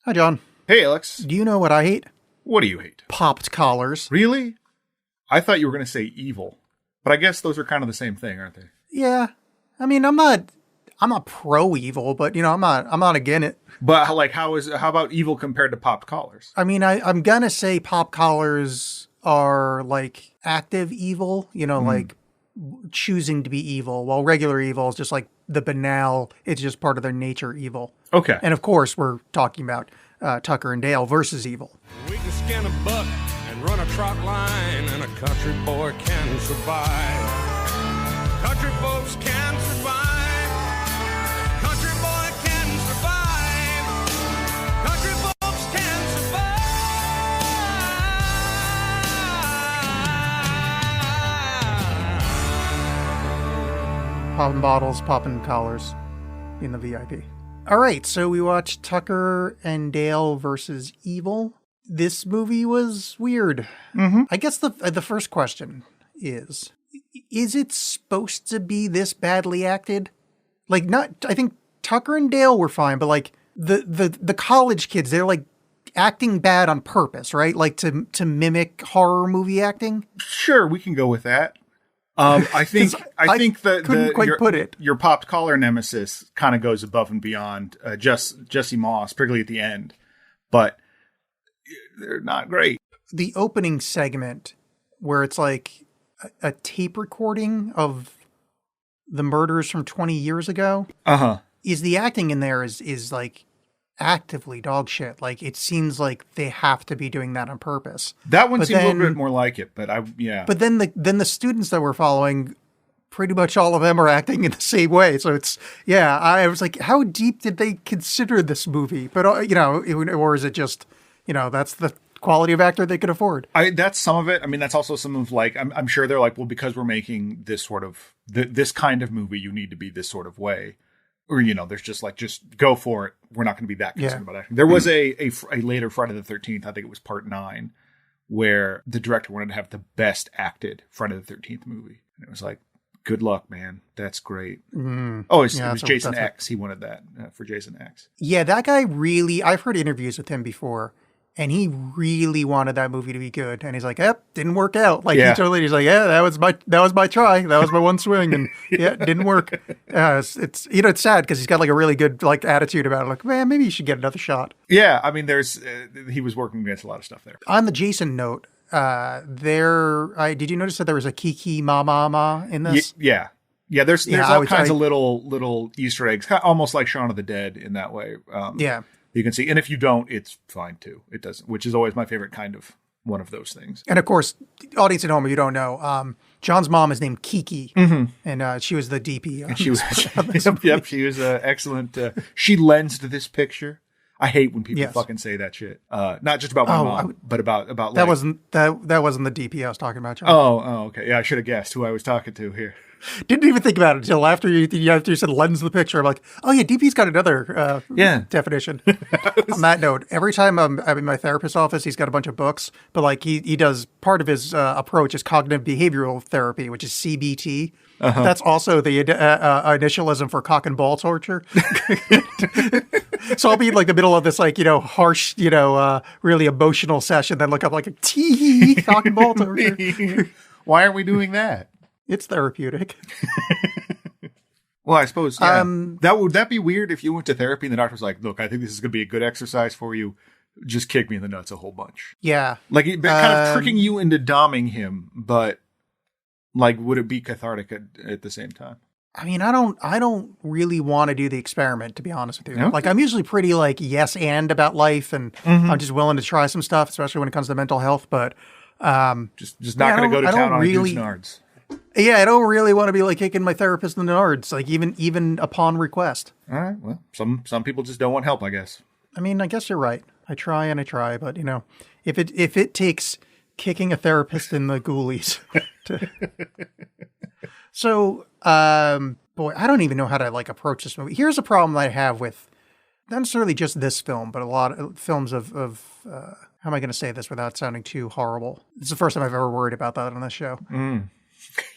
Hi, John. Hey, Alex. Do you know what I hate? What do you hate? Popped collars. Really? I thought you were going to say evil. But I guess those are kind of the same thing, aren't they? Yeah. I mean, I'm not pro evil, but I'm not against it. But how about evil compared to popped collars? I mean, I'm gonna say pop collars are like active evil, like choosing to be evil, while regular evil is just like the banal, it's just part of their nature evil. Okay. And of course, we're talking about Tucker and Dale versus evil. We can skin a buck and run a trot line, and a country boy can survive. Country folks can survive. Country boy can survive. Country folks can survive. Popping bottles, popping collars in the VIP. All right, so we watched Tucker and Dale versus Evil. This movie was weird. Mm-hmm. I guess the first question is it supposed to be this badly acted? Like, I think Tucker and Dale were fine, but like the college kids, they're like acting bad on purpose, right? Like to mimic horror movie acting. Sure, we can go with that. I think couldn't quite put it. Your popped collar nemesis kind of goes above and beyond Jesse Moss, particularly at the end, but they're not great. The opening segment where it's like a tape recording of the murders from 20 years ago. Is the acting in there is like actively dog shit. Like, it seems like they have to be doing that on purpose. That one seemed a little bit more like it, but But then the students that we're following, pretty much all of them are acting in the same way. So I was like, how deep did they consider this movie? But or is it just, that's the quality of actor they could afford? That's some of it. I mean, that's also some of like, I'm sure they're like, well, because we're making this sort of this kind of movie, you need to be this sort of way. Or, there's just like, just go for it. We're not going to be that concerned about acting. There was a later Friday the 13th, I think it was part 9, where the director wanted to have the best acted Friday the 13th movie. And it was like, good luck, man. That's great. It was Jason X. He wanted that for Jason X. Yeah, that guy really, I've heard interviews with him before, and he really wanted that movie to be good. And he's like, yep, didn't work out. Like, he's like, yeah, that was my try. That was my one swing. And yeah, it didn't work. It's sad because he's got like a really good like attitude about it. Like, man, maybe you should get another shot. Yeah. I mean, he was working against a lot of stuff there. On the Jason note, did you notice that there was a Kiki Ma in this? Yeah. Yeah. There's all kinds of little Easter eggs, kind of almost like Shaun of the Dead in that way. You can see, and if you don't, it's fine too. It doesn't, which is always my favorite kind of one of those things. And of course, audience at home, if you don't know, John's mom is named Kiki, and she was the DP. She was, she was excellent. She lensed this picture. I hate when people fucking say that shit. Not just about my mom, but about that like, wasn't the DP I was talking about, John. Oh, okay. Yeah, I should have guessed who I was talking to here. Didn't even think about it until after you said lens the picture. I'm like, oh yeah, DP's got another definition. On that note, every time I'm in my therapist's office, he's got a bunch of books, but like he does, part of his approach is cognitive behavioral therapy, which is CBT. That's also the initialism for cock and ball torture. So I'll be in like the middle of this like, harsh, really emotional session, then look up like a T cock and ball torture. Why aren't we doing that? It's therapeutic. Well, I suppose would that be weird if you went to therapy and the doctor was like, "Look, I think this is going to be a good exercise for you. Just kick me in the nuts a whole bunch." Yeah, like kind of tricking you into doming him, but like, would it be cathartic at the same time? I mean, I don't really want to do the experiment, to be honest with you. Okay. Like, I'm usually pretty like yes and about life, and I'm just willing to try some stuff, especially when it comes to mental health. But just not going to go to town on a dude's nards. Yeah, I don't really want to be like kicking my therapist in the nards, like even upon request. All right, well, some people just don't want help, I guess. I mean, I guess you're right. I try, but if it takes kicking a therapist in the ghoulies to... So, boy, I don't even know how to like approach this movie. Here's a problem I have with not necessarily just this film, but a lot of films of how am I going to say this without sounding too horrible? It's the first time I've ever worried about that on this show.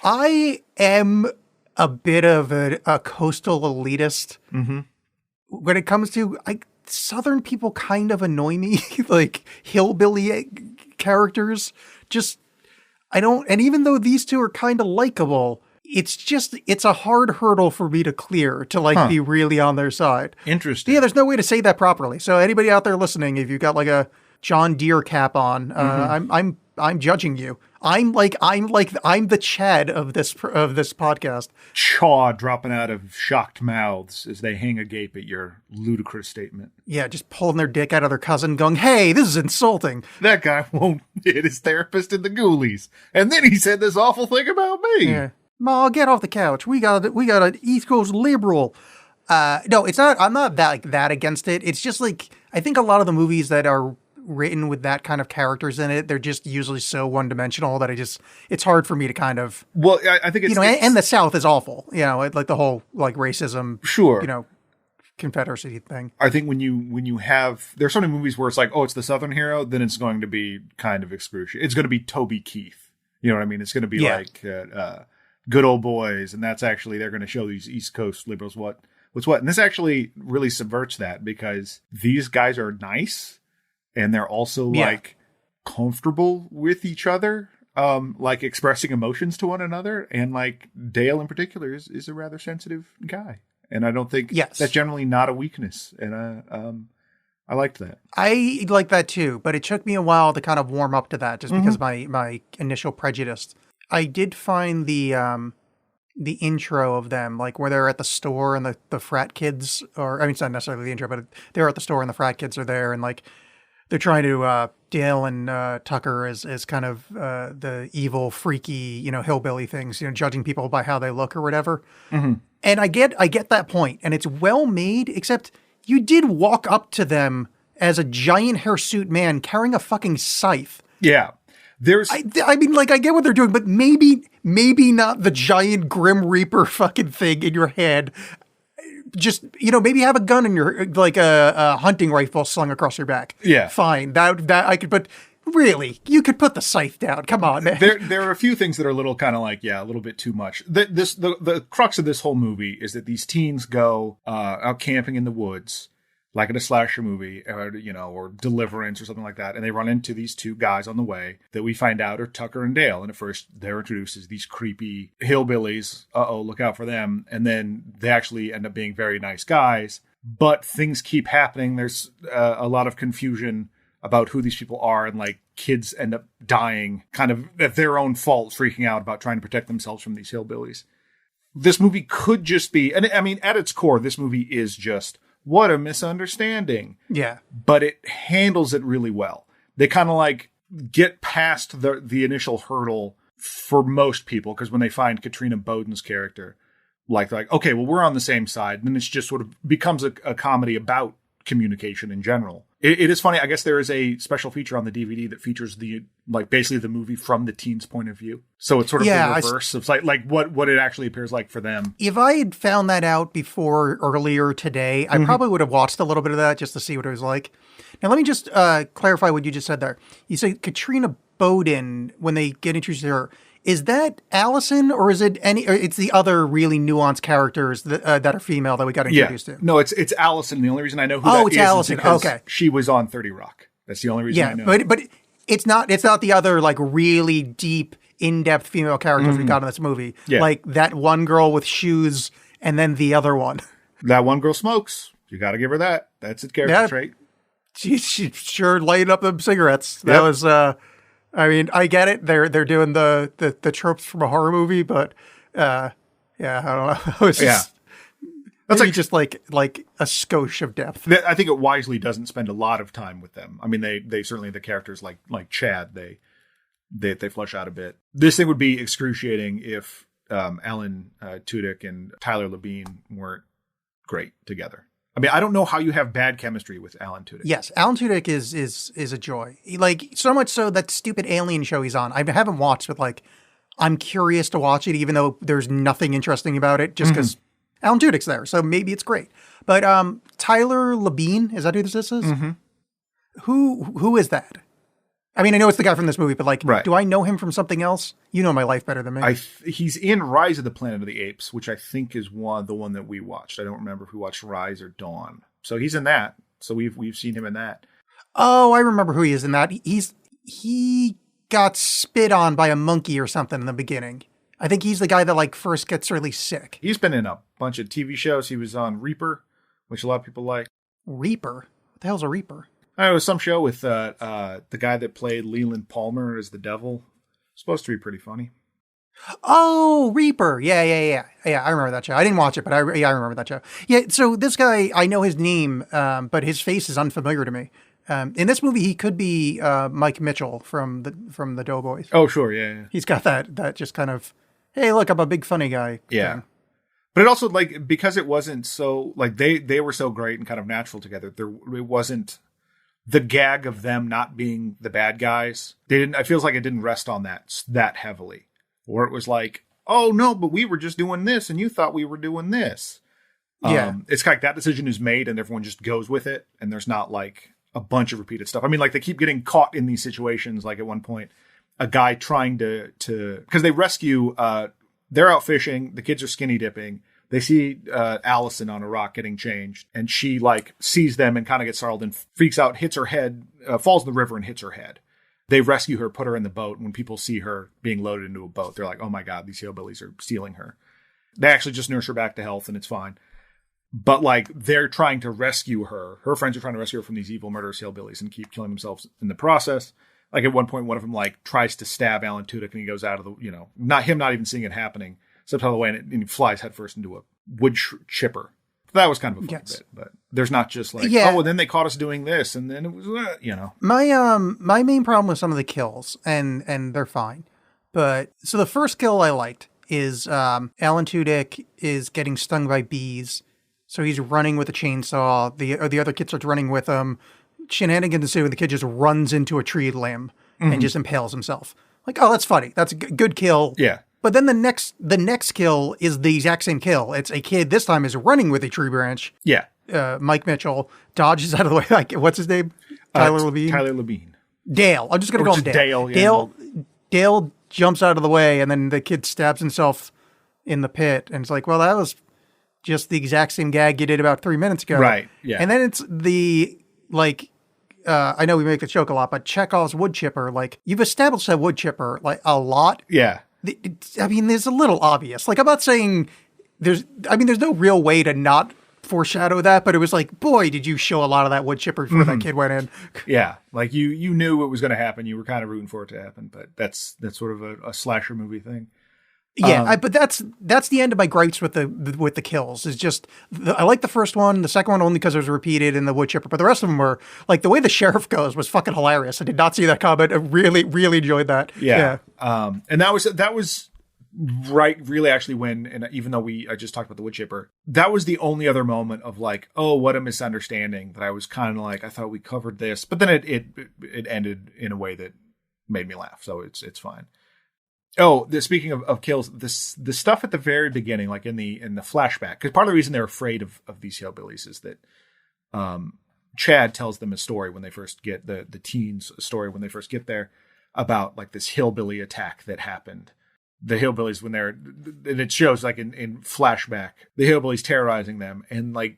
I am a bit of a coastal elitist when it comes to Southern people kind of annoy me, like hillbilly characters. Just, I don't, and even though these two are kind of likable, it's a hard hurdle for me to clear to like be really on their side. Interesting. Yeah, there's no way to say that properly. So anybody out there listening, if you've got like a John Deere cap on, I'm judging you. I'm the Chad of this podcast. Chaw dropping out of shocked mouths as they hang agape at your ludicrous statement. Yeah, just pulling their dick out of their cousin, going, "Hey, this is insulting." That guy won't hit his therapist in the ghoulies, and then he said this awful thing about me. Yeah, Ma, get off the couch. We got an East Coast liberal. No, it's not. I'm not that against it. It's just like I think a lot of the movies that are written with that kind of characters in it, they're just usually so one-dimensional that it's hard for me to kind of. Well, I think it's and the South is awful. Like the whole like racism. Sure. Confederacy thing. I think when you have there's so many movies where it's like, oh, it's the Southern hero, then it's going to be kind of excruciating. It's going to be Toby Keith. You know what I mean? It's going to be like Good Old Boys, and that's actually they're going to show these East Coast liberals what's what. And this actually really subverts that because these guys are nice. And they're also like comfortable with each other, like expressing emotions to one another. And like Dale in particular is a rather sensitive guy. And I don't think that's generally not a weakness. And I liked that. I like that too, but it took me a while to kind of warm up to that just because my initial prejudice. I did find the intro of them, like where they're at the store and the frat kids, it's not necessarily the intro, but they're at the store and the frat kids are there and like, they're trying to, Dale and Tucker as kind of the evil, freaky, hillbilly things, judging people by how they look or whatever. Mm-hmm. And I get that point, and it's well made, except you did walk up to them as a giant hirsute man carrying a fucking scythe. Yeah. I mean, like, I get what they're doing, but maybe not the giant Grim Reaper fucking thing in your head. Just, maybe have a gun in your, like a hunting rifle slung across your back. Yeah. Fine. That I could, but really, you could put the scythe down. Come on, man. There are a few things that are a little kind of like, a little bit too much. The crux of this whole movie is that these teens go out camping in the woods, like in a slasher movie, or Deliverance or something like that. And they run into these two guys on the way that we find out are Tucker and Dale. And at first they're introduced as these creepy hillbillies. Uh-oh, look out for them. And then they actually end up being very nice guys. But things keep happening. There's a lot of confusion about who these people are. And like kids end up dying kind of at their own fault, freaking out about trying to protect themselves from these hillbillies. This movie could just be, and I mean, at its core, this movie is just, what a misunderstanding. Yeah. But it handles it really well. They kind of like get past the initial hurdle for most people. Because when they find Katrina Bowden's character, like, okay, well, we're on the same side. And then it's just sort of becomes a comedy about communication in general. It is funny. I guess there is a special feature on the DVD that features basically the movie from the teen's point of view. So it's sort of the reverse of like what it actually appears like for them. If I had found that out earlier today, I probably would have watched a little bit of that just to see what it was like. Now, let me just clarify what you just said there. You say Katrina Bowden, when they get introduced to her, is that Allison or is it it's the other really nuanced characters that are female that we got introduced to? No, it's Allison. The only reason I know who it's Allison. Is because okay. She was on 30 Rock. That's the only reason I know. But it's not the other like really deep, in-depth female characters we got in this movie. Yeah. Like that one girl with shoes and then the other one. That one girl smokes. You got to give her that. That's a character trait. She sure lighted up them cigarettes. That was I mean, I get it. They're doing the tropes from a horror movie, but I don't know. It's just, that's just like a skosh of depth. I think it wisely doesn't spend a lot of time with them. I mean, they certainly, the characters like Chad, they flesh out a bit. This thing would be excruciating if Alan Tudyk and Tyler Labine weren't great together. I mean, I don't know how you have bad chemistry with Alan Tudyk. Yes, Alan Tudyk is a joy. Like, so much so that stupid Alien show he's on, I haven't watched, but like, I'm curious to watch it, even though there's nothing interesting about it, just because Alan Tudyk's there. So maybe it's great. But Tyler Labine, is that who this is? Mm-hmm. Who is that? I mean, I know it's the guy from this movie, but like, do I know him from something else? You know my life better than me. He's in Rise of the Planet of the Apes, which I think is the one that we watched. I don't remember if we watched Rise or Dawn. So he's in that. So we've seen him in that. Oh, I remember who he is in that. He got spit on by a monkey or something in the beginning. I think he's the guy that like first gets really sick. He's been in a bunch of TV shows. He was on Reaper, which a lot of people like. Reaper? What the hell's a Reaper? It was some show with the guy that played Leland Palmer as the devil. Supposed to be pretty funny. Oh, Reaper. Yeah. I remember that show. I didn't watch it, but I remember that show. Yeah, so this guy, I know his name, but his face is unfamiliar to me. In this movie, he could be Mike Mitchell from the Doughboys. Oh, sure, yeah. He's got that just kind of, hey, look, I'm a big funny guy. Yeah. Thing. But it also, like, because it wasn't so, like, they were so great and kind of natural together, it wasn't the gag of them not being the bad guys. I feels like it didn't rest on that heavily. Or it was like, oh, no, but we were just doing this and you thought we were doing this. Yeah. It's kind of like that decision is made and everyone just goes with it. And there's not, like, a bunch of repeated stuff. I mean, like, they keep getting caught in these situations. Like, at one point, a guy trying to because they rescue, they're out fishing. The kids are skinny dipping. They see Allison on a rock getting changed, and she like sees them and kind of gets startled and freaks out, hits her head, falls in the river and hits her head. They rescue her, put her in the boat. When people see her being loaded into a boat, they're like, "Oh my God, these hillbillies are stealing her." They actually just nurse her back to health, and it's fine. But like they're trying to rescue her. Her friends are trying to rescue her from these evil murderous hillbillies and keep killing themselves in the process. Like at one point, one of them like tries to stab Alan Tudyk, and he goes out of the, not even seeing it happening, steps out of the way, and he flies headfirst into a wood chipper. That was kind of a fun bit, but there's not just like, oh, well, then they caught us doing this, and then it was, My main problem with some of the kills, and they're fine, but so the first kill I liked is Alan Tudyk is getting stung by bees, so he's running with a chainsaw. The other kid starts running with him. Shenanigans ensue, and the kid just runs into a tree limb and just impales himself. Like, oh, that's funny. That's a good kill. Yeah. But then the next kill is the exact same kill. It's a kid this time is running with a tree branch. Yeah. Mike Mitchell dodges out of the way. Like, what's his name? Tyler Levine. Tyler Levine. Dale. I'm just gonna call him Dale. Dale. Dale jumps out of the way, and then the kid stabs himself in the pit, and it's like, well, that was just the exact same gag you did about 3 minutes ago. Right. Yeah. And then it's the like. I know we make the joke a lot, but Chekhov's wood chipper. Like, you've established that wood chipper like a lot. Yeah. I mean, there's a little obvious. Like, I'm not saying there's no real way to not foreshadow that, but it was like, boy, did you show a lot of that wood chipper before that kid went in. Yeah. Like you knew it was going to happen. You were kind of rooting for it to happen, but that's sort of a slasher movie thing. Yeah. But that's the end of my gripes with the kills is just, I like the first one, the second one only because it was repeated in the wood chipper, but the rest of them were like the way the sheriff goes was fucking hilarious. I did not see that comment. I really, really enjoyed that. Yeah. And that was right. Really actually when, and even though I just talked about the wood chipper, that was the only other moment of like, oh, what a misunderstanding that I was kind of like, I thought we covered this, but then it ended in a way that made me laugh. So it's fine. Oh, speaking of kills, the stuff at the very beginning, like in the flashback, because part of the reason they're afraid of these hillbillies is that Chad tells them a story when they first get the teens a story when they first get there about like this hillbilly attack that happened. The hillbillies and it shows like in flashback, the hillbillies terrorizing them, and like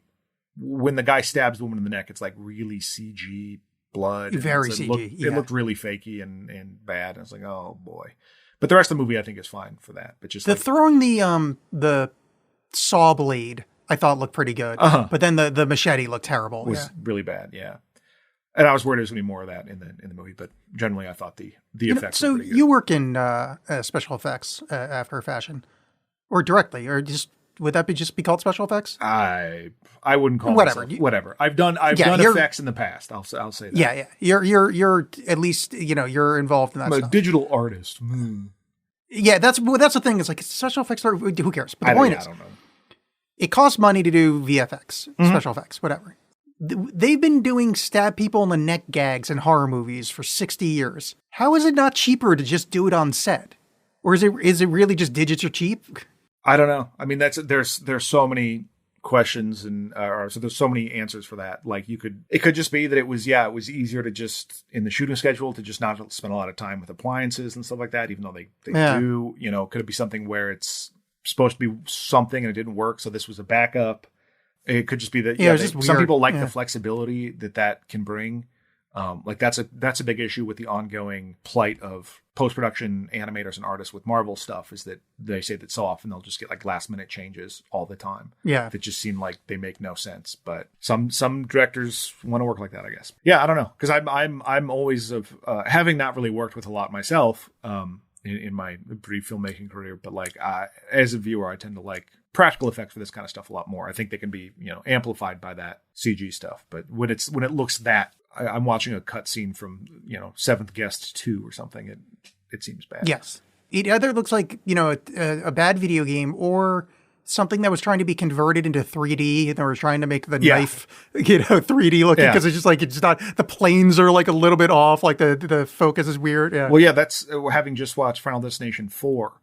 when the guy stabs the woman in the neck, it's like really CG blood, very CG. It looked really fakey and bad. And it's like, oh boy. But the rest of the movie, I think, is fine for that. But just throwing the saw blade, I thought looked pretty good. But then the machete looked terrible. It was really bad, yeah. And I was worried there was going to be more of that in the movie. But generally, I thought the effects were pretty good. So you work in special effects after fashion, or directly, or just would that just be called special effects? I wouldn't call it whatever. I've done effects in the past. I'll say that. Yeah. You're at least you're involved in that. I'm stuff. A digital artist. Yeah, that's the thing. It's like special effects. Who cares? But the point is, I don't know. It costs money to do VFX, special effects, whatever. They've been doing stab people in the neck gags in horror movies for 60 years. How is it not cheaper to just do it on set? Or is it really just digits are cheap? I don't know. I mean, there's so many questions so there's so many answers for that. Like it could just be that it was easier to just in the shooting schedule to just not spend a lot of time with appliances and stuff like that, even though they do, could it be something where it's supposed to be something and it didn't work. So this was a backup. It could just be that just some weird. people like the flexibility that can bring. Like that's a big issue with the ongoing plight of post-production animators and artists with Marvel stuff, is that they say that so often they'll just get like last minute changes all the time. Yeah. That just seem like they make no sense. But some directors want to work like that, I guess. Yeah, I don't know. Because I'm always having not really worked with a lot myself in my brief filmmaking career, but like as a viewer, I tend to like practical effects for this kind of stuff a lot more. I think they can be, amplified by that CG stuff. But when it looks that, I'm watching a cutscene from, Seventh Guest 2 or something. It seems bad. Yes. It either looks like, a bad video game or something that was trying to be converted into 3D and they were trying to make the knife, 3D looking, because it's just like, it's not, the planes are like a little bit off, like the focus is weird. Yeah. Well, yeah, that's having just watched Final Destination 4,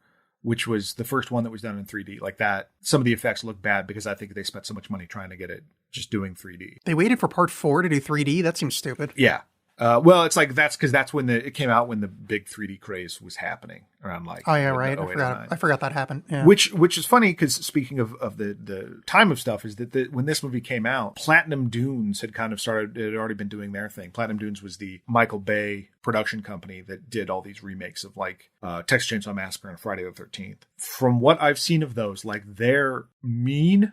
which was the first one that was done in 3D. Like that, some of the effects look bad because I think they spent so much money trying to get it just doing 3D. They waited for part 4 to do 3D? That seems stupid. Yeah. Well, it's like that's because that's when it came out when the big 3D craze was happening around like. Oh yeah, right. I forgot that happened. Yeah. Which is funny because speaking of the time of stuff, is that when this movie came out, Platinum Dunes had kind of started. It had already been doing their thing. Platinum Dunes was the Michael Bay production company that did all these remakes of like Texas Chainsaw Massacre and Friday the 13th. From what I've seen of those, like they're mean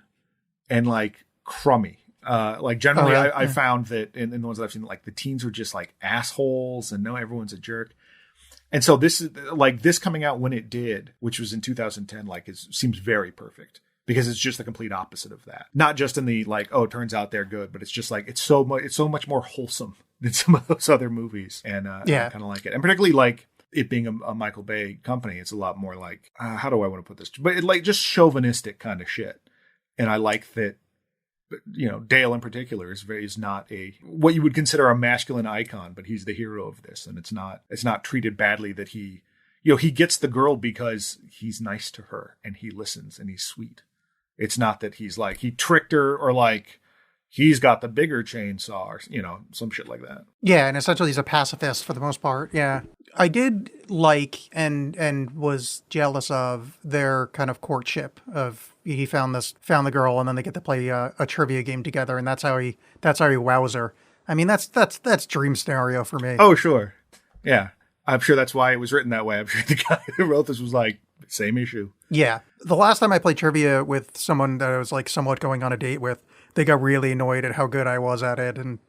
and like crummy. Like generally I found that in the ones that I've seen, like the teens were just like assholes and everyone's a jerk. And so this is like this coming out when it did, which was in 2010, like seems very perfect because it's just the complete opposite of that. Not just in the like, oh, it turns out they're good, but it's just like, it's so much more wholesome than some of those other movies. And I kind of like it. And particularly like it being a Michael Bay company, it's a lot more like, how do I want to put this? But it like just chauvinistic kind of shit. And I like that. Dale in particular is not what you would consider a masculine icon, but he's the hero of this, and it's not treated badly that he gets the girl because he's nice to her and he listens and he's sweet. It's not that he's like he tricked her or like he's got the bigger chainsaw or some shit like that. Yeah, and essentially he's a pacifist for the most part. Yeah. I did like and was jealous of their kind of courtship of he found the girl and then they get to play a trivia game together and that's how he wows her. I mean that's dream scenario for me. Oh sure, yeah. I'm sure that's why it was written that way. I'm sure the guy who wrote this was like same issue. Yeah, the last time I played trivia with someone that I was like somewhat going on a date with, they got really annoyed at how good I was at it and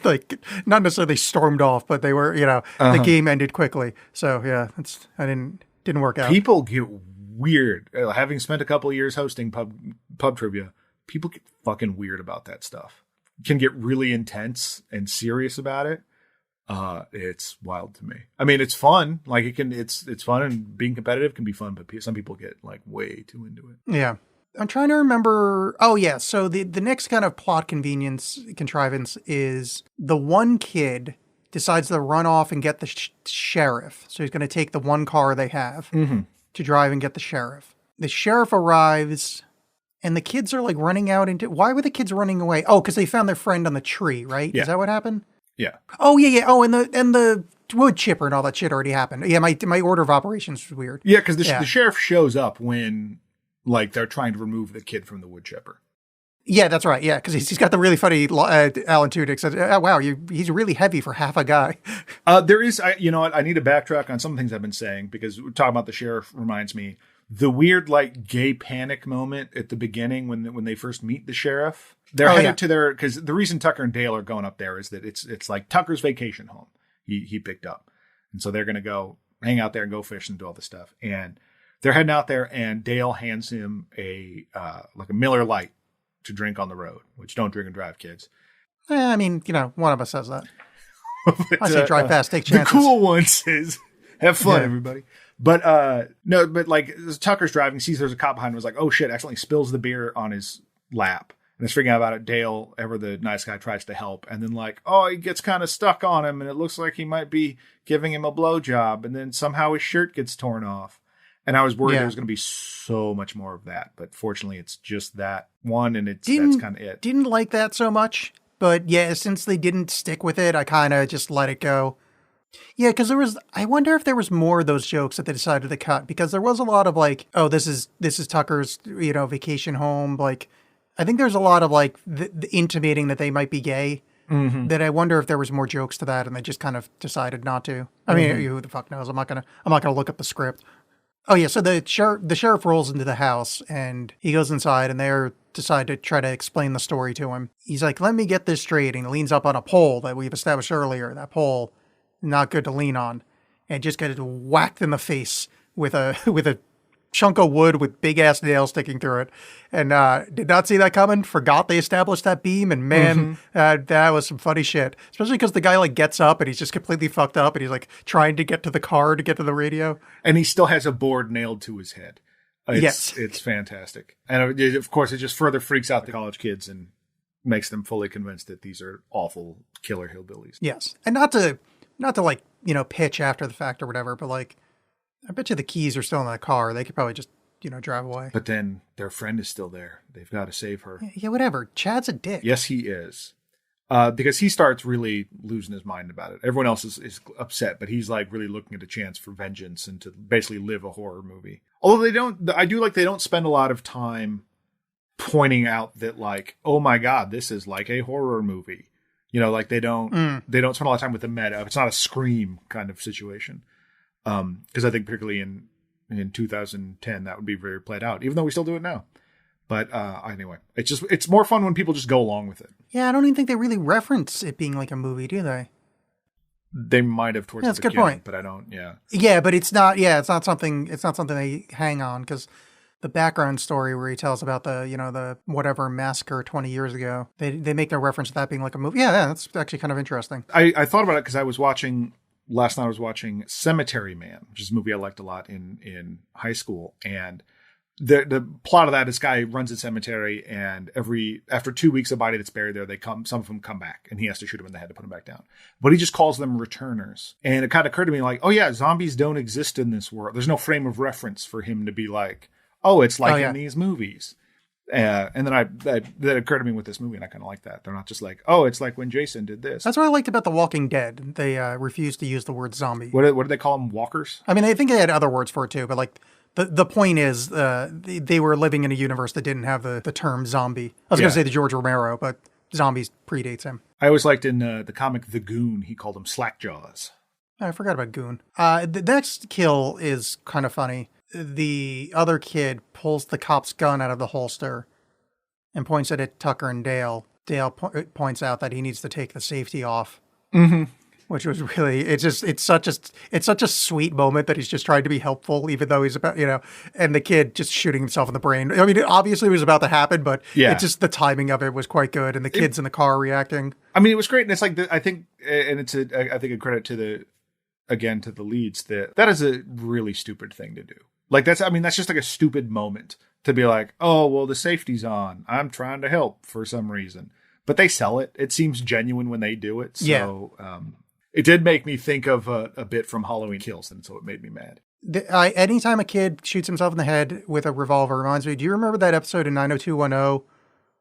like not necessarily stormed off, but they were, the game ended quickly. So yeah, didn't work out. People get weird. Having spent a couple of years hosting pub trivia, people get fucking weird about that stuff. Can get really intense and serious about it. It's wild to me. I mean, it's fun. Like it's fun and being competitive can be fun, but some people get like way too into it. Yeah. I'm trying to remember. Oh, yeah. So the next kind of plot contrivance is the one kid decides to run off and get the sheriff. So he's going to take the one car they have to drive and get the sheriff. The sheriff arrives and the kids are like running out into. Why were the kids running away? Oh, because they found their friend on the tree, right? Yeah. Is that what happened? Yeah. Oh, yeah, yeah. Oh, and the wood chipper and all that shit already happened. Yeah, my order of operations was weird. Yeah, because the sheriff shows up when. Like they're trying to remove the kid from the wood chipper. Yeah, that's right. Yeah, because he's got the really funny Alan Tudyk says, oh, "Wow, he's really heavy for half a guy." There is, I need to backtrack on some things I've been saying because talking about the sheriff reminds me the weird like gay panic moment at the beginning when they first meet the sheriff. They're headed to their because the reason Tucker and Dale are going up there is that it's like Tucker's vacation home. He picked up, and so they're going to go hang out there and go fishing and do all this stuff and. They're heading out there, and Dale hands him a Miller Lite to drink on the road, which don't drink and drive, kids. I mean, one of us says that. But, I say drive fast, take chances. The cool one says, have fun, everybody. But no, but like Tucker's driving, sees there's a cop behind him, was like, oh shit, accidentally spills the beer on his lap. And is freaking out about it. Dale, ever the nice guy, tries to help. And then like, oh, he gets kind of stuck on him, and it looks like he might be giving him a blowjob. And then somehow his shirt gets torn off. And I was worried there was going to be so much more of that. But fortunately, it's just that one, and that's kind of it. Didn't like that so much. But yeah, since they didn't stick with it, I kind of just let it go. Yeah, because I wonder if there was more of those jokes that they decided to cut. Because there was a lot of like, oh, this is Tucker's, vacation home. Like, I think there's a lot of like the intimating that they might be gay. Mm-hmm. That I wonder if there was more jokes to that, and they just kind of decided not to. I mean, who the fuck knows? I'm not gonna look up the script. Oh yeah, so the sheriff rolls into the house, and he goes inside, and they decide to try to explain the story to him. He's like, "Let me get this straight," and he leans up on a pole that we've established earlier. That pole, not good to lean on, and just gets whacked in the face with a chunk of wood with big ass nails sticking through it, and did not see that coming. Forgot they established that beam, and man, that was some funny shit. Especially because the guy like gets up and he's just completely fucked up, and he's like trying to get to the car to get to the radio, and he still has a board nailed to his head. Yes, it's fantastic, and of course it just further freaks out the college kids and makes them fully convinced that these are awful killer hillbillies. Yes, and not to like pitch after the fact or whatever, but like. I bet you the keys are still in that car. They could probably just, drive away. But then their friend is still there. They've got to save her. Yeah, whatever. Chad's a dick. Yes, he is. Because he starts really losing his mind about it. Everyone else is upset, but he's like really looking at a chance for vengeance and to basically live a horror movie. Although I do like they don't spend a lot of time pointing out that like, oh my God, this is like a horror movie. Like they don't spend a lot of time with the meta. It's not a Scream kind of situation. Because I think particularly in 2010 that would be very played out, even though we still do it now. But anyway, it's more fun when people just go along with it. Yeah, I don't even think they really reference it being like a movie, do they? They might have towards the beginning, good point. But I don't. Yeah. Yeah, but it's not. Yeah, it's not something. It's not something they hang on because the background story where he tells about the whatever massacre 20 years ago, they make a reference to that being like a movie. Yeah, that's actually kind of interesting. I thought about it because last night I was watching Cemetery Man, which is a movie I liked a lot in high school. And the plot of that, this guy runs a cemetery, and after 2 weeks, a body that's buried there, some of them come back, and he has to shoot him in the head to put him back down. But he just calls them returners. And it kind of occurred to me like, oh yeah, zombies don't exist in this world. There's no frame of reference for him to be like, oh, it's like in these movies. And then that occurred to me with this movie, and I kind of like that. They're not just like, oh, it's like when Jason did this. That's what I liked about The Walking Dead. They refused to use the word zombie. What did they call them? Walkers? I mean, I think they had other words for it too, but like the point is they were living in a universe that didn't have the term zombie. I was going to say the George Romero, but zombies predates him. I always liked in the comic The Goon, he called them Slackjaws. I forgot about Goon. The next kill is kind of funny. The other kid pulls the cop's gun out of the holster and points it at Tucker and Dale. Dale points out that he needs to take the safety off, which was really it's such a sweet moment that he's just trying to be helpful, even though he's about and the kid just shooting himself in the brain. I mean, obviously it was about to happen, but it's just the timing of it was quite good, and the kids in the car reacting. I mean, it was great, and it's like I think a credit to the leads that is a really stupid thing to do. Like that's just like a stupid moment to be like, oh, well, the safety's on. I'm trying to help for some reason. But they sell it. It seems genuine when they do it. So it did make me think of a bit from Halloween Kills, and so it made me mad. Anytime a kid shoots himself in the head with a revolver reminds me, do you remember that episode in 90210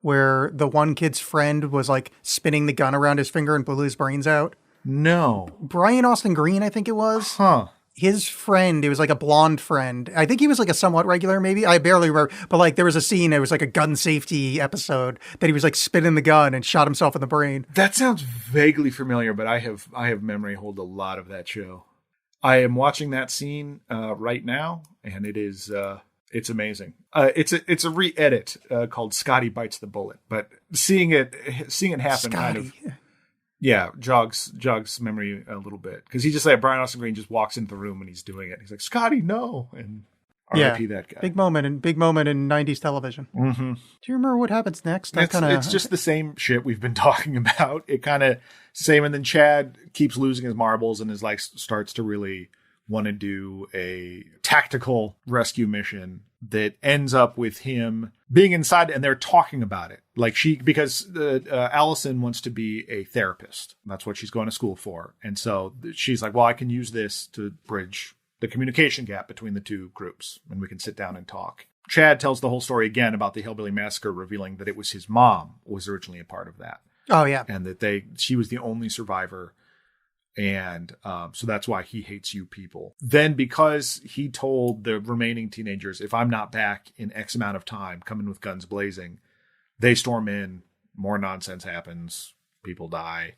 where the one kid's friend was like spinning the gun around his finger and blew his brains out? No. Brian Austin Green, I think it was. Huh. His friend, it was like a blonde friend. I think he was like a somewhat regular, maybe. I barely remember. But like there was a scene, it was like a gun safety episode that he was like spinning the gun and shot himself in the brain. That sounds vaguely familiar, but I have memory hold a lot of that show. I am watching that scene right now, and it is it's amazing. It's a re-edit called Scotty Bites the Bullet, but seeing it happen kind of jogs memory a little bit, because he just like Brian Austin Green just walks into the room and he's doing it. He's like, Scotty, no, and R.I.P. that guy. Big moment in 90s television. Mm-hmm. Do you remember what happens next? It's just the same shit we've been talking about. It kind of same, and then Chad keeps losing his marbles and is like starts to really want to do a tactical rescue mission that ends up with him being inside, and they're talking about it. Like because Allison wants to be a therapist. That's what she's going to school for. And so she's like, well, I can use this to bridge the communication gap between the two groups, and we can sit down and talk. Chad tells the whole story again about the Hillbilly Massacre, revealing that it was his mom was originally a part of that. Oh, yeah. And that she was the only survivor. And so that's why he hates you people. Then because he told the remaining teenagers, if I'm not back in X amount of time, coming with guns blazing, They storm in, more nonsense happens, people die,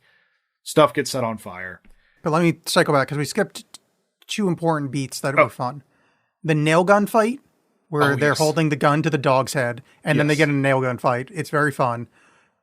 stuff gets set on fire. But let me cycle back because we skipped 2 important beats that were fun. The nail gun fight, where they're holding the gun to the dog's head, and then they get in a nail gun fight. It's very fun.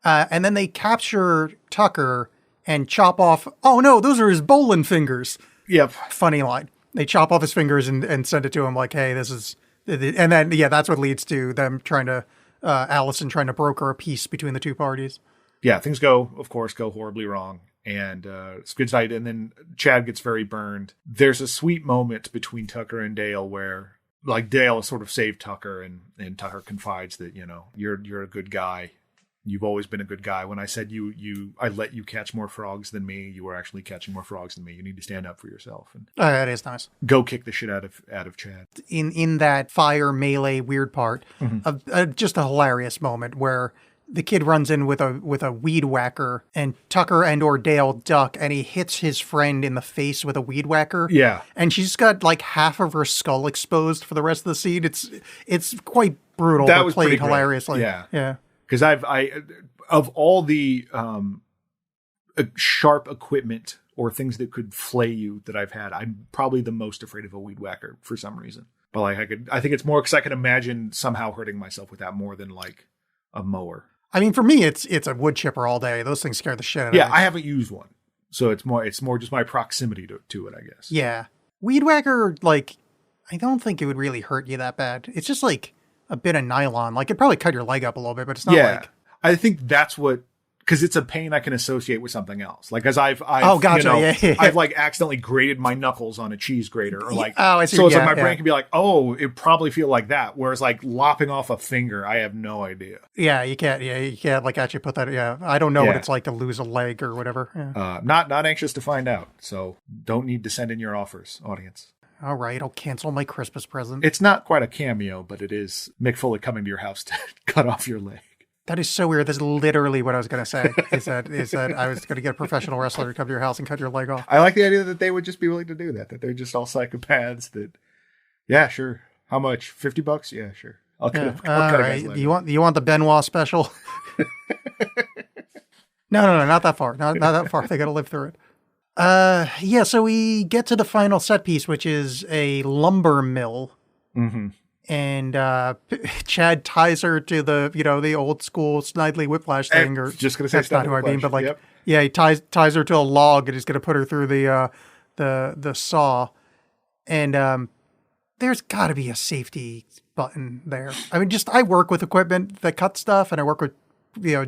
And then they capture Tucker and chop off, oh no, those are his bowling fingers. Yep. Funny line. They chop off his fingers and send it to him like, hey, this is... And then, that's what leads to them trying to... Allison trying to broker a peace between the 2 parties. Yeah, things go horribly wrong. And it's good night. And then Chad gets very burned. There's a sweet moment between Tucker and Dale where, like, Dale has sort of saved Tucker, and Tucker confides that, you're a good guy. You've always been a good guy. When I said I let you catch more frogs than me, you were actually catching more frogs than me. You need to stand up for yourself. And that is nice. Go kick the shit out of Chad. In that fire melee weird part, just a hilarious moment where the kid runs in with a weed whacker, and Tucker and or Dale duck, and he hits his friend in the face with a weed whacker. Yeah. And she's got like half of her skull exposed for the rest of the scene. It's quite brutal. That but was played pretty great. hilariously. Yeah. Yeah. Because of all the sharp equipment or things that could flay you that I've had, I'm probably the most afraid of a weed whacker for some reason. But like I think it's more because I can imagine somehow hurting myself with that more than like a mower. I mean, for me, it's a wood chipper all day. Those things scare the shit out of me. Yeah, I haven't used one, so it's more just my proximity to it, I guess. Yeah, weed whacker, like, I don't think it would really hurt you that bad. It's just like a bit of nylon. Like, it'd probably cut your leg up a little bit, but it's not like... I think that's what... Because it's a pain I can associate with something else. Like, as I've gotcha. I've like accidentally grated my knuckles on a cheese grater, or like, I see. So it's like my brain can be like, oh, it probably feel like that. Whereas like lopping off a finger, I have no idea. Yeah, you can't like actually put that. Yeah, I don't know what it's like to lose a leg or whatever. Yeah. Not anxious to find out. So don't need to send in your offers, audience. All right, I'll cancel my Christmas present. It's not quite a cameo, but it is Mick Foley coming to your house to cut off your leg. That is so weird. That's literally what I was going to say. Is that I was going to get a professional wrestler to come to your house and cut your leg off. I like the idea that they would just be willing to do that. That they're just all psychopaths. That, yeah, sure. How much? $50? Yeah, sure. I'll cut a guy's leg. You want the Benoit special? No, not that far. Not that far. They got to live through it. So we get to the final set piece, which is a lumber mill. Mm-hmm. And Chad ties her to the old school Snidely Whiplash thing. Or just gonna say that's not who Whiplash. I mean, but like, yep. Yeah, he ties her to a log and he's gonna put her through the saw. And there's got to be a safety button there. I mean, I work with equipment that cuts stuff, and I work with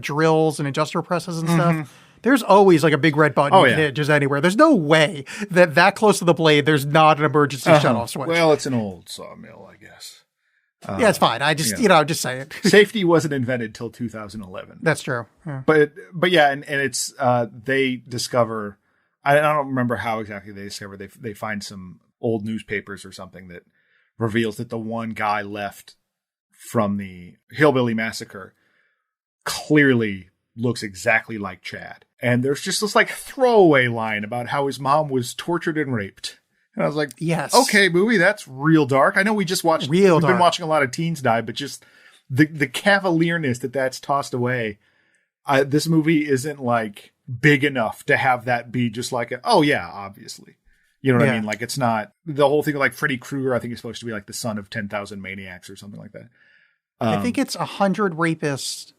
drills and adjuster presses and stuff. There's always like a big red button you can hit just anywhere. There's no way that close to the blade there's not an emergency shutoff switch. Well, it's an old sawmill, I guess. Yeah, it's fine. I just, just say it. Safety wasn't invented till 2011. That's true. Yeah. But yeah, and it's, they discover, I don't remember how exactly they discover, they find some old newspapers or something that reveals that the one guy left from the Hillbilly Massacre clearly looks exactly like Chad. And there's just this like throwaway line about how his mom was tortured and raped. And I was like, yes. Okay, movie, that's real dark. I know we just watched, we've been watching a lot of teens die, but just the cavalierness that's tossed away. This movie isn't like big enough to have that be just like, obviously. You know what I mean? Like, it's not the whole thing of like Freddy Krueger. I think he's supposed to be like the son of 10,000 maniacs or something like that. I think it's 100 rapists.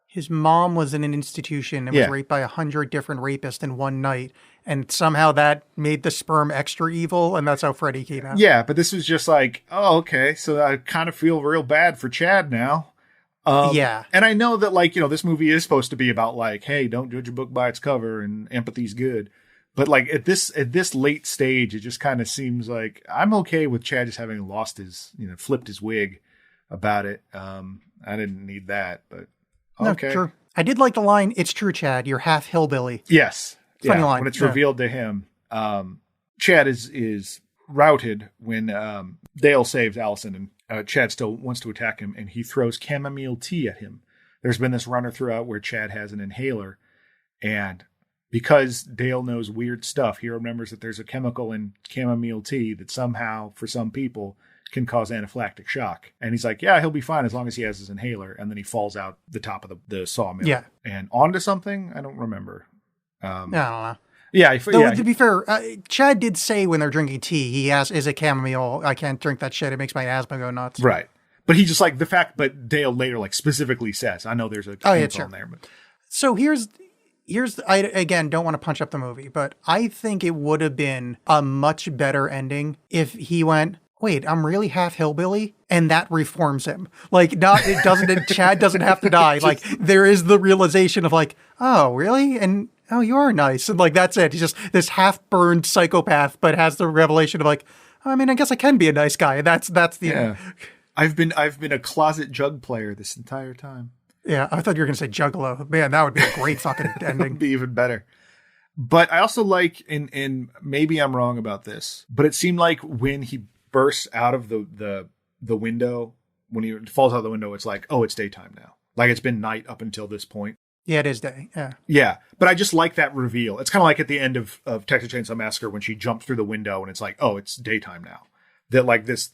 His mom was in an institution and was raped by 100 different rapists in one night. And somehow that made the sperm extra evil. And that's how Freddy came out. Yeah, but this was just like, oh, okay. So I kind of feel real bad for Chad now. And I know that like, this movie is supposed to be about like, hey, don't judge a book by its cover and empathy's good. But like at this late stage, it just kind of seems like I'm okay with Chad just having lost his, flipped his wig about it. I didn't need that, but okay. No, true. I did like the line, "It's true, Chad, you're half hillbilly." Yes. Funny line. When it's revealed to him, Chad is routed when Dale saves Allison, and Chad still wants to attack him, and he throws chamomile tea at him. There's been this runner throughout where Chad has an inhaler, and because Dale knows weird stuff, he remembers that there's a chemical in chamomile tea that somehow, for some people, can cause anaphylactic shock. And he's like, yeah, he'll be fine as long as he has his inhaler. And then he falls out the top of the sawmill. Yeah. And onto something? I don't remember. I don't know. Yeah. Though, to be fair, Chad did say when they're drinking tea, he asked, is it chamomile? I can't drink that shit. It makes my asthma go nuts. Right. But he just like but Dale later like specifically says, I know there's a chemical in there. But. So here's, I again, don't want to punch up the movie, but I think it would have been a much better ending if he went, wait, I'm really half hillbilly, and that reforms him. Like, Chad doesn't have to die. Like, there is the realization of like, oh, really? And oh, you are nice. And like, that's it. He's just this half-burned psychopath, but has the revelation of like, I mean, I guess I can be a nice guy. That's the end. I've been a closet jug player this entire time. Yeah, I thought you were going to say Juggalo. Man, that would be a great fucking ending. That would be even better. But I also like, and maybe I'm wrong about this, but it seemed like when he bursts out of the window, when he falls out of the window, it's like, oh, it's daytime now. Like it's been night up until this point. Yeah, it is day. Yeah. Yeah. But I just like that reveal. It's kind of like at the end of Texas Chainsaw Massacre when she jumped through the window and it's like, oh, it's daytime now. That like this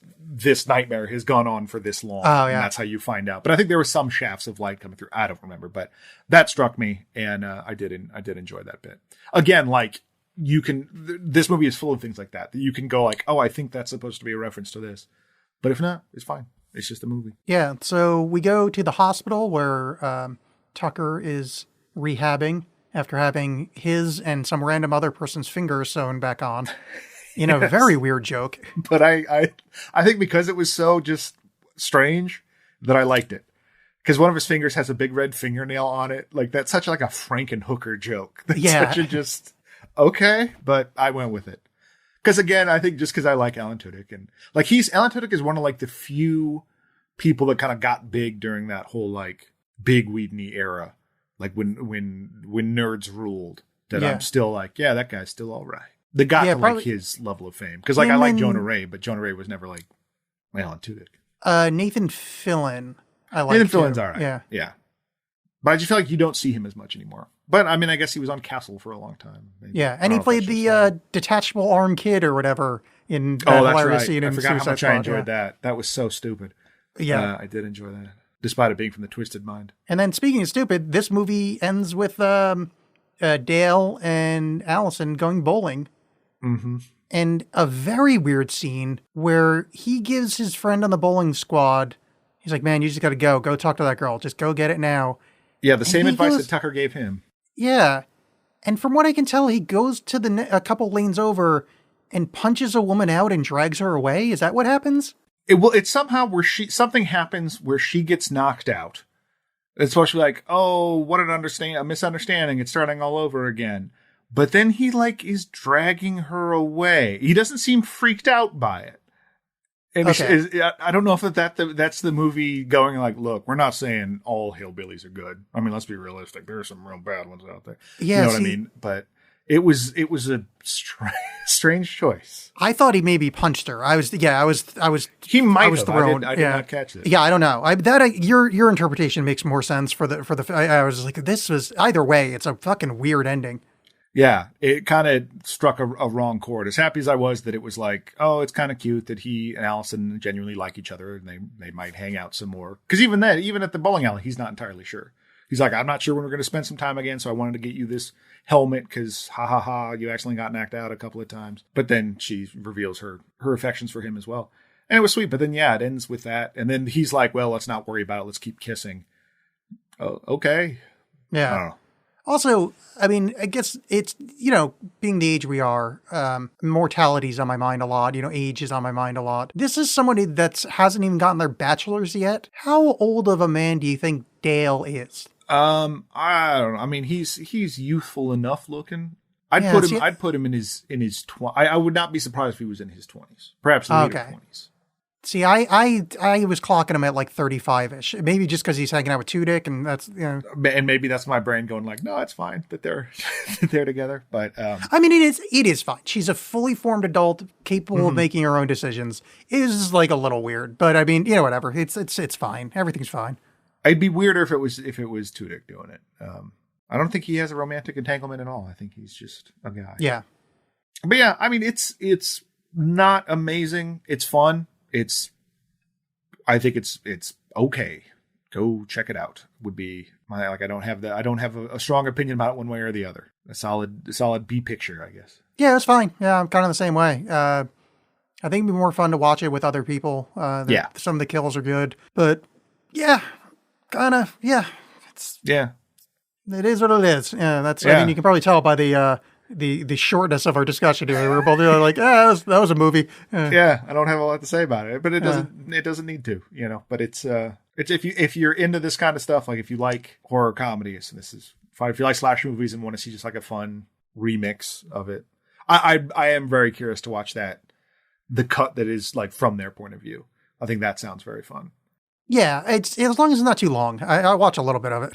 nightmare has gone on for this long. Oh, yeah. And that's how you find out. But I think there were some shafts of light coming through. I don't remember, but that struck me. And I did enjoy that bit. Again, like this movie is full of things like that you can go like, oh, I think that's supposed to be a reference to this. But if not, it's fine. It's just a movie. Yeah. So we go to the hospital where Tucker is rehabbing after having his and some random other person's fingers sewn back on. You know, yes. Very weird joke. But I think because it was so just strange that I liked it. Because one of his fingers has a big red fingernail on it. Like that's such like a Frankenhooker joke. That's such a just okay, but I went with it. Because again, I think just because I like Alan Tudyk and like Alan Tudyk is one of like the few people that kind of got big during that whole like big Whedon-y era, like when nerds ruled. That I'm still like, yeah, that guy's still all right. They got to probably, like his level of fame because like I like Jonah Ray, but Jonah Ray was never like Alan Tudyk. Nathan Fillion, I like. Nathan Fillion's all right. Yeah. But I just feel like you don't see him as much anymore. But I mean, I guess he was on Castle for a long time. Maybe. Yeah, and he played the detachable arm kid or whatever in that hilarious scene in Suicide Squad. I forgot how much I enjoyed that. That was so stupid. Yeah, I did enjoy that, despite it being from the Twisted Mind. And then, speaking of stupid, this movie ends with Dale and Allison going bowling. Mm-hmm. And a very weird scene where he gives his friend on the bowling squad, he's like, man, you just got to go talk to that girl. Just go get it now. Yeah, the same advice that Tucker gave him. Yeah. And from what I can tell, he goes to a couple lanes over and punches a woman out and drags her away. Is that what happens? It's somehow where something happens where she gets knocked out. It's supposed to be like, oh, what a misunderstanding. It's starting all over again. But then he like is dragging her away. He doesn't seem freaked out by it. And I don't know if that's the movie going like, look, we're not saying all hillbillies are good. I mean, let's be realistic. There are some real bad ones out there. Yeah, you know what I mean? But it was a strange choice. I thought he maybe punched her. He might have. Thrown. I did not catch it. Yeah, I don't know. Your interpretation makes more sense for the. I was like, this was either way. It's a fucking weird ending. Yeah, it kind of struck a wrong chord. As happy as I was that it was like, oh, it's kind of cute that he and Allison genuinely like each other and they might hang out some more. Because even at the bowling alley, he's not entirely sure. He's like, I'm not sure when we're going to spend some time again, so I wanted to get you this helmet because, you accidentally got knocked out a couple of times. But then she reveals her affections for him as well. And it was sweet. But then, yeah, it ends with that. And then he's like, well, let's not worry about it. Let's keep kissing. Oh, okay. Yeah. I don't know. Also, I mean, I guess it's, being the age we are, mortality's on my mind a lot. Age is on my mind a lot. This is somebody that hasn't even gotten their bachelor's yet. How old of a man do you think Dale is? I don't know. I mean, he's youthful enough looking. I'd put him in his 20s. I would not be surprised if he was in his 20s, perhaps later 20s. See, I was clocking him at like 35-ish. Maybe just because he's hanging out with Tudyk, and that's And maybe that's my brain going like, no, it's fine that they're they're together. But I mean, it is fine. She's a fully formed adult, capable of making her own decisions. It is like a little weird, but I mean, whatever. It's fine. Everything's fine. It'd be weirder if it was Tudyk doing it. I don't think he has a romantic entanglement at all. I think he's just a guy. Yeah. But yeah, I mean, it's not amazing. It's fun. I think it's okay. Go check it out. Would be my, like, I don't have a strong opinion about it one way or the other. A solid B picture, I guess. Yeah, it's fine. Yeah, I'm kind of the same way. I think it'd be more fun to watch it with other people. Some of the kills are good, but yeah, kind of, yeah. It is what it is. Yeah, I mean, you can probably tell by the shortness of our discussion here. We're both like, that was a movie. Yeah, I don't have a lot to say about it, but it doesn't need to, but it's if you're into this kind of stuff, like if you like horror comedies, this is fine. If you like slasher movies and want to see just like a fun remix of it, I am very curious to watch the cut that is like from their point of view. I think that sounds very fun. Yeah, it's as long as it's not too long. I watch a little bit of it.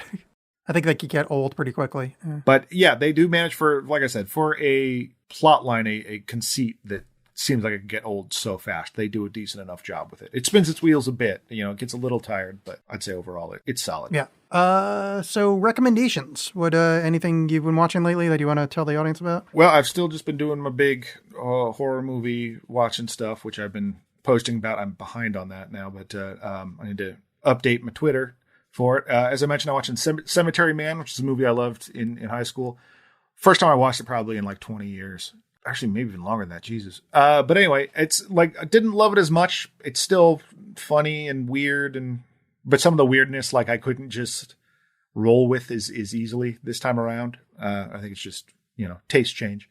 I think they could get old pretty quickly. But yeah, they do manage for, like I said, for a plot line, a conceit that seems like it can get old so fast. They do a decent enough job with it. It spins its wheels a bit. It gets a little tired, but I'd say overall it's solid. Yeah. So recommendations. What anything you've been watching lately that you want to tell the audience about? Well, I've still just been doing my big horror movie watching stuff, which I've been posting about. I'm behind on that now, but I need to update my Twitter for it. As I mentioned, I watched Cemetery Man, which is a movie I loved in high school. First time I watched it probably in like 20 years. Actually, maybe even longer than that. Jesus. But anyway, it's like, I didn't love it as much. It's still funny and weird, but some of the weirdness, like, I couldn't just roll with as easily this time around. I think it's just, taste change.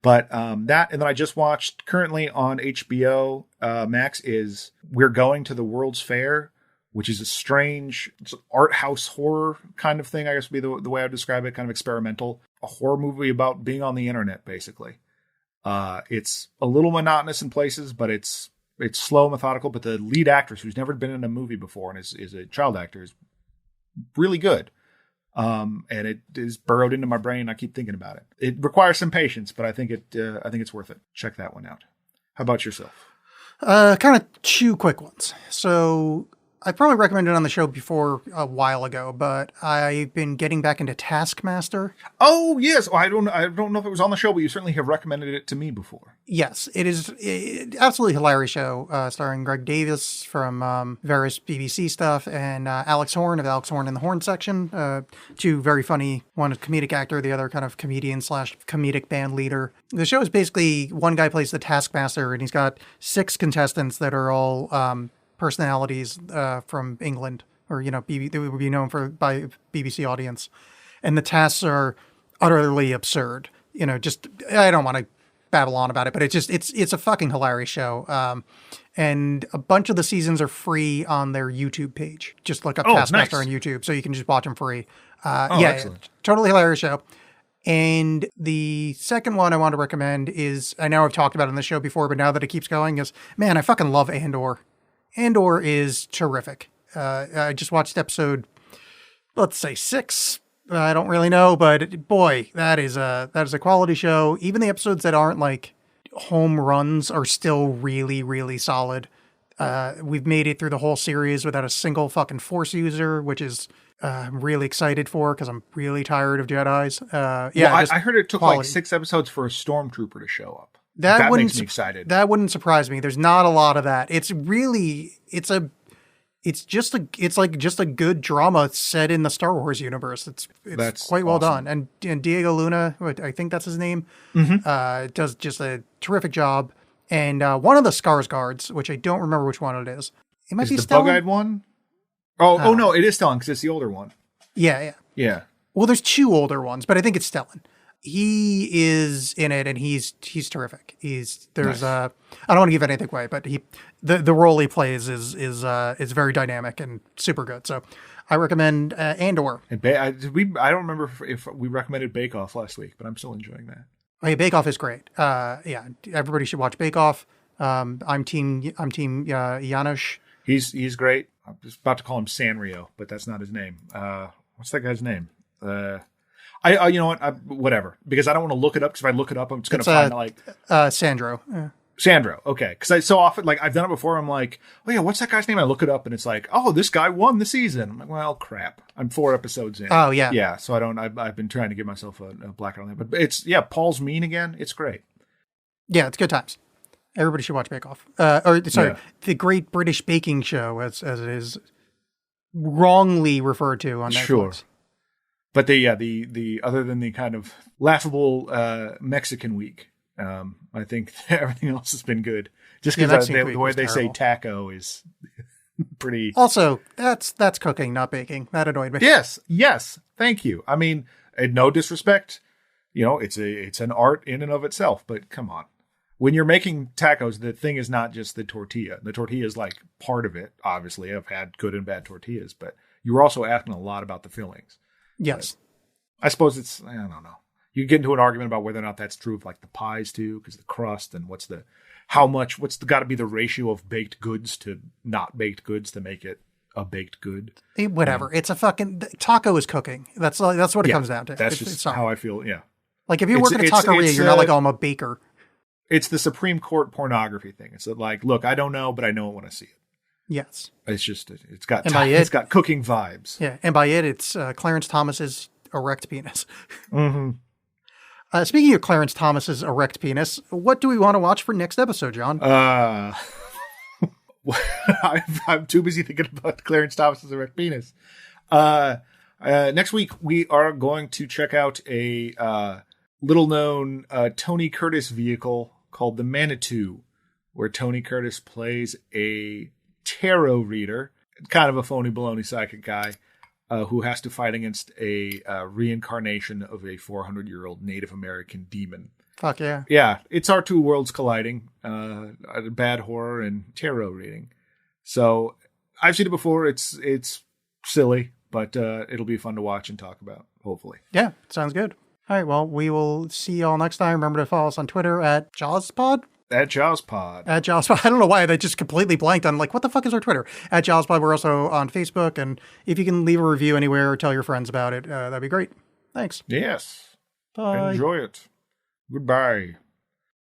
But that, and then I just watched currently on HBO Max is We're Going to the World's Fair, which is a strange art house horror kind of thing, I guess would be the way I would describe it, kind of experimental. A horror movie about being on the internet, basically. It's a little monotonous in places, but it's slow, methodical. But the lead actress, who's never been in a movie before and is a child actor, is really good. And it is burrowed into my brain. I keep thinking about it. It requires some patience, but I think it's worth it. Check that one out. How about yourself? Kind of two quick ones. So I probably recommended it on the show before a while ago, but I've been getting back into Taskmaster. Oh, yes. I don't know if it was on the show, but you certainly have recommended it to me before. Yes, it is absolutely hilarious show, starring Greg Davis from various BBC stuff and Alex Horn of Alex Horn in the Horn section. Two very funny, one a comedic actor, the other kind of comedian / comedic band leader. The show is basically one guy plays the Taskmaster, and he's got 6 contestants that are all personalities from England, or they would be known by BBC audience, and the tasks are utterly absurd. Just I don't want to babble on about it, but it's a fucking hilarious show. And a bunch of the seasons are free on their YouTube page. Just look up Taskmaster on YouTube, so you can just watch them free. Excellent. Totally hilarious show. And the second one I want to recommend is, I know I've talked about it on the show before, but now that it keeps going, is, man, I fucking love Andor. Andor is terrific. I just watched episode, let's say 6. I don't really know, but boy, that is a quality show. Even the episodes that aren't like home runs are still really, really solid. We've made it through the whole series without a single fucking Force user, which is I'm really excited for because I'm really tired of Jedis. I heard it took quality. Like 6 episodes for a stormtrooper to show up. That makes me excited. That wouldn't surprise me. There's not a lot of that. It's just a good drama set in the Star Wars universe. That's quite well done. And Diego Luna, I think that's his name, does just a terrific job. And one of the Skarsgårds, which I don't remember which one it is. It might be the Stellan? Bug-eyed one. Oh no, it is Stellan because it's the older one. Yeah. Well, there's 2 older ones, but I think it's Stellan. He is in it, and he's terrific. Nice. I don't want to give anything away, but the role he plays is very dynamic and super good. So I recommend Andor. And I don't remember if we recommended Bake Off last week, but I'm still enjoying that. Oh, yeah, Bake Off is great. Everybody should watch Bake Off. I'm team Janusz. He's great. I'm just about to call him Sanrio, but that's not his name. What's that guy's name? I you know what? Whatever, because I don't want to look it up. Because if I look it up, I'm just going to find like Sandro. Yeah. Sandro. Okay, because I so often like I've done it before. I'm like, oh yeah, what's that guy's name? I look it up, and it's like, oh, this guy won the season. I'm like, well, crap. I'm 4 episodes in. Oh yeah, yeah. So I don't. I've been trying to give myself a blackout on that, but it's Paul's mean again. It's great. Yeah, it's good times. Everybody should watch Bake Off. The Great British Baking Show, as it is wrongly referred to on Netflix. Sure. But the other than the kind of laughable Mexican week, I think everything else has been good. Just because the way they say taco is pretty. Also, that's cooking, not baking. That annoyed me. Yes. Thank you. I mean, no disrespect. It's an art in and of itself. But come on, when you're making tacos, the thing is not just the tortilla. The tortilla is like part of it. Obviously, I've had good and bad tortillas, but you're also asking a lot about the fillings. Yes. But I suppose I don't know. You get into an argument about whether or not that's true of like the pies too, because the crust and what's got to be the ratio of baked goods to not baked goods to make it a baked good. Whatever. It's a fucking taco is cooking. That's what it comes down to. That's just how I feel. Yeah. Like if you work at a taqueria, you're not like, I'm a baker. It's the Supreme Court pornography thing. It's like, look, I don't know, but I know it when I see it. Yes. It's just, it's got cooking vibes. Yeah. And by it's Clarence Thomas's erect penis. Mm-hmm. Speaking of Clarence Thomas's erect penis, what do we want to watch for next episode, John? I'm too busy thinking about Clarence Thomas's erect penis. Next week, we are going to check out a little known Tony Curtis vehicle called the Manitou, where Tony Curtis plays a tarot reader, kind of a phony baloney psychic guy, who has to fight against a reincarnation of a 400-year-old Native American demon. Fuck yeah. Yeah, it's our two worlds colliding, bad horror and tarot reading. So I've seen it before. It's silly, but it'll be fun to watch and talk about, hopefully. Yeah, sounds good. All right, well, we will see you all next time. Remember to follow us on Twitter at JawsPod. At JawsPod. At JawsPod. I don't know why they just completely blanked on, like, what the fuck is our Twitter? At JawsPod. We're also on Facebook. And if you can leave a review anywhere or tell your friends about it, that'd be great. Thanks. Yes. Bye. Enjoy it. Goodbye.